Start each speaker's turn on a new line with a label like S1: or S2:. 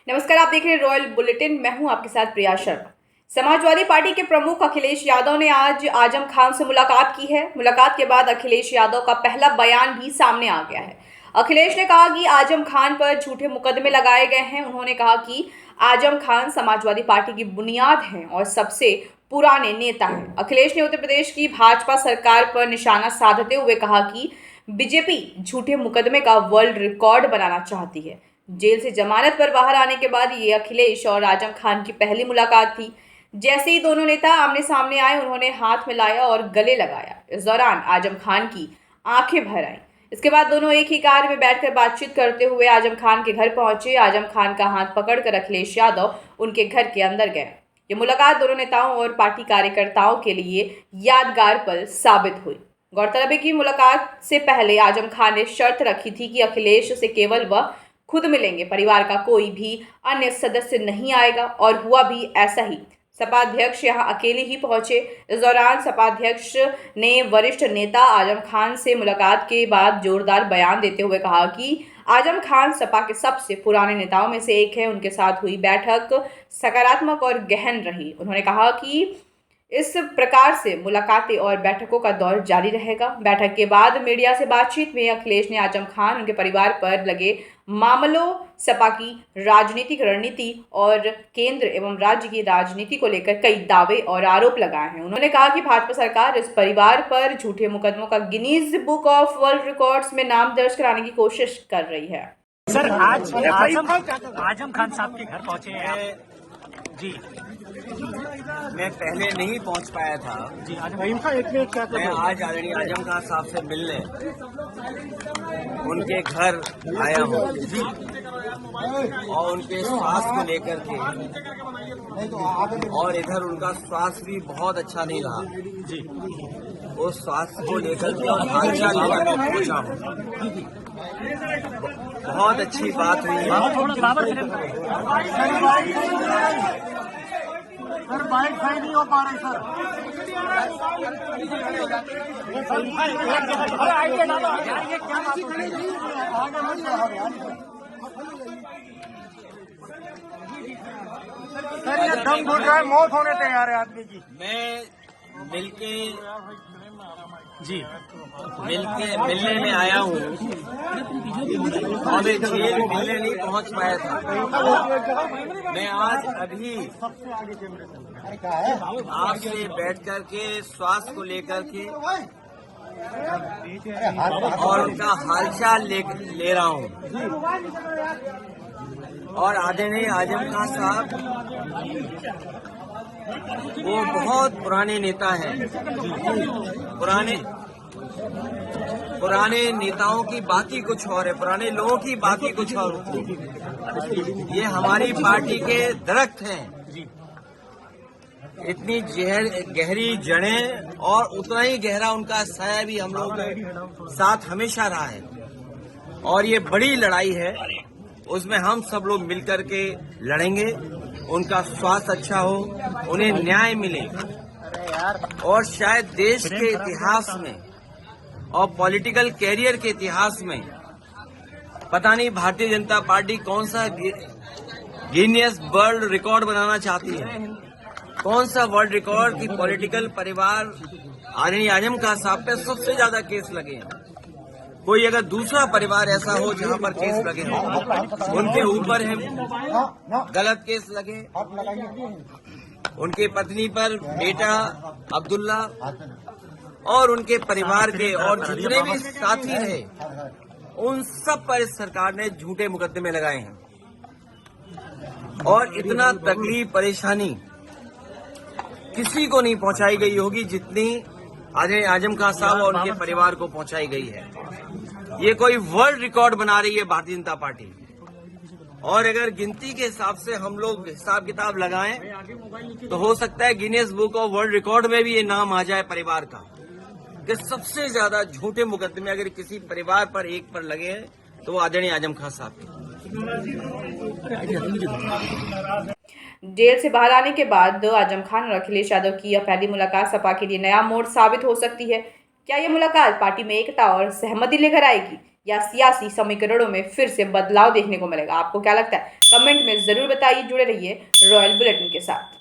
S1: नमस्कार, आप देख रहे हैं रॉयल बुलेटिन। मैं हूं आपके साथ प्रिया शर्मा। समाजवादी पार्टी के प्रमुख अखिलेश यादव ने आज आजम खान से मुलाकात की है। मुलाकात के बाद अखिलेश यादव का पहला बयान भी सामने आ गया है। अखिलेश ने कहा कि आजम खान पर झूठे मुकदमे लगाए गए हैं। उन्होंने कहा कि आजम खान समाजवादी पार्टी की बुनियाद हैं और सबसे पुराने नेता हैं। अखिलेश ने उत्तर प्रदेश की भाजपा सरकार पर निशाना साधते हुए कहा कि बीजेपी झूठे मुकदमे का वर्ल्ड रिकॉर्ड बनाना चाहती है। जेल से जमानत पर बाहर आने के बाद ये अखिलेश और आजम खान की पहली मुलाकात थी। जैसे ही दोनों नेता आमने सामने आए, उन्होंने हाथ मिलाया और गले लगाया। इस दौरान आजम खान की आंखें भर आईं। इसके बाद दोनों एक ही कार में बैठकर बातचीत करते हुए आजम खान के घर पहुंचे। आजम खान का हाथ पकड़कर अखिलेश यादव उनके घर के अंदर गए। ये मुलाकात दोनों नेताओं और पार्टी कार्यकर्ताओं के लिए यादगार पल साबित हुई। गौरतलब है कि मुलाकात से पहले आजम खान ने शर्त रखी थी कि अखिलेश से केवल वह खुद मिलेंगे, परिवार का कोई भी अन्य सदस्य नहीं आएगा, और हुआ भी ऐसा ही। सपा अध्यक्ष यहां अकेले ही पहुंचे। इस दौरान सपा अध्यक्ष ने वरिष्ठ नेता आजम खान से मुलाकात के बाद जोरदार बयान देते हुए कहा कि आजम खान सपा के सबसे पुराने नेताओं में से एक है। उनके साथ हुई बैठक सकारात्मक और गहन रही। उन्होंने कहा कि इस प्रकार से मुलाकातें और बैठकों का दौर जारी रहेगा। बैठक के बाद मीडिया से बातचीत में अखिलेश ने आजम खान, उनके परिवार पर लगे मामलों, सपा की राजनीतिक रणनीति और केंद्र एवं राज्य की राजनीति को लेकर कई दावे और आरोप लगाए हैं। उन्होंने कहा कि भाजपा सरकार इस परिवार पर झूठे मुकदमों का Guinness book of world records में नाम दर्ज कराने की कोशिश कर रही है।
S2: सर, आज आजम खान साहब के घर पहुंचे हैं आप? जी,
S3: मैं पहले नहीं पहुंच पाया था
S2: जी। आजम खान एक मिनट क्या
S3: मैं आज आदरणीय आजम खान साहब से मिलने उनके घर आया हूं और उनके स्वास्थ्य को लेकर के, और इधर उनका स्वास्थ्य भी बहुत अच्छा नहीं रहा
S2: जी।
S3: उस स्वास्थ्य को लेकर के और हालचाल लेकर के पूछा हूं। बहुत अच्छी बात हुई है।
S2: सर, बाइक सही नहीं हो पा रही सर। सर, ये दम घुट रहा है, मौत होने तैयार है आदमी की।
S3: मैं मिलने में आया हूँ और मैं जेल मिलने नहीं पहुँच पाया था। मैं आज अभी आपसे बैठ कर के स्वास्थ्य को लेकर के और उनका हालचाल ले रहा हूँ। और आदरणीय आजम खान साहब वो बहुत पुराने नेता हैं। पुराने नेताओं की बात ही कुछ और है, पुराने लोगों की बात ही कुछ और होती है। ये हमारी पार्टी के दरख्त हैं। इतनी गहरी जड़ें और उतना ही गहरा उनका साया भी हम लोग के साथ हमेशा रहा है। और ये बड़ी लड़ाई है, उसमें हम सब लोग मिलकर के लड़ेंगे। उनका स्वास्थ्य अच्छा हो, उन्हें न्याय मिले, और शायद देश के इतिहास में और पॉलिटिकल कैरियर के इतिहास में पता नहीं भारतीय जनता पार्टी कौन सा गिनीज वर्ल्ड रिकॉर्ड बनाना चाहती है। कौन सा वर्ल्ड रिकॉर्ड की पॉलिटिकल परिवार आदरणीय आजम खान साहब पे सबसे ज्यादा केस लगे हैं। कोई अगर दूसरा परिवार ऐसा हो जहां पर केस लगे हो, उनके ऊपर है गलत केस लगे, उनके पत्नी पर बेटा अब्दुल्ला और उनके परिवार के और जितने भी साथी रहे, उन सब पर इस सरकार ने झूठे मुकदमे लगाए हैं। और इतना तकलीफ परेशानी किसी को नहीं पहुंचाई गई होगी जितनी आदरणीय आजम खान साहब और उनके परिवार को पहुंचाई गई है। ये कोई वर्ल्ड रिकॉर्ड बना रही है भारतीय जनता पार्टी। और अगर गिनती के हिसाब से हम लोग हिसाब किताब लगाएं तो हो सकता है Guinness book of world record में भी ये नाम आ जाए परिवार का, कि सबसे ज्यादा झूठे मुकदमे अगर किसी परिवार पर एक पर लगे हैं तो वो आदरणीय आजम खान साहब के।
S1: जेल से बाहर आने के बाद आजम खान और अखिलेश यादव की यह पहली मुलाकात सपा के लिए नया मोड़ साबित हो सकती है। क्या यह मुलाकात पार्टी में एकता और सहमति लेकर आएगी? या सियासी समीकरणों में फिर से बदलाव देखने को मिलेगा? आपको क्या लगता है? कमेंट में जरूर बताइए। जुड़े रहिए रॉयल बुलेटिन के साथ।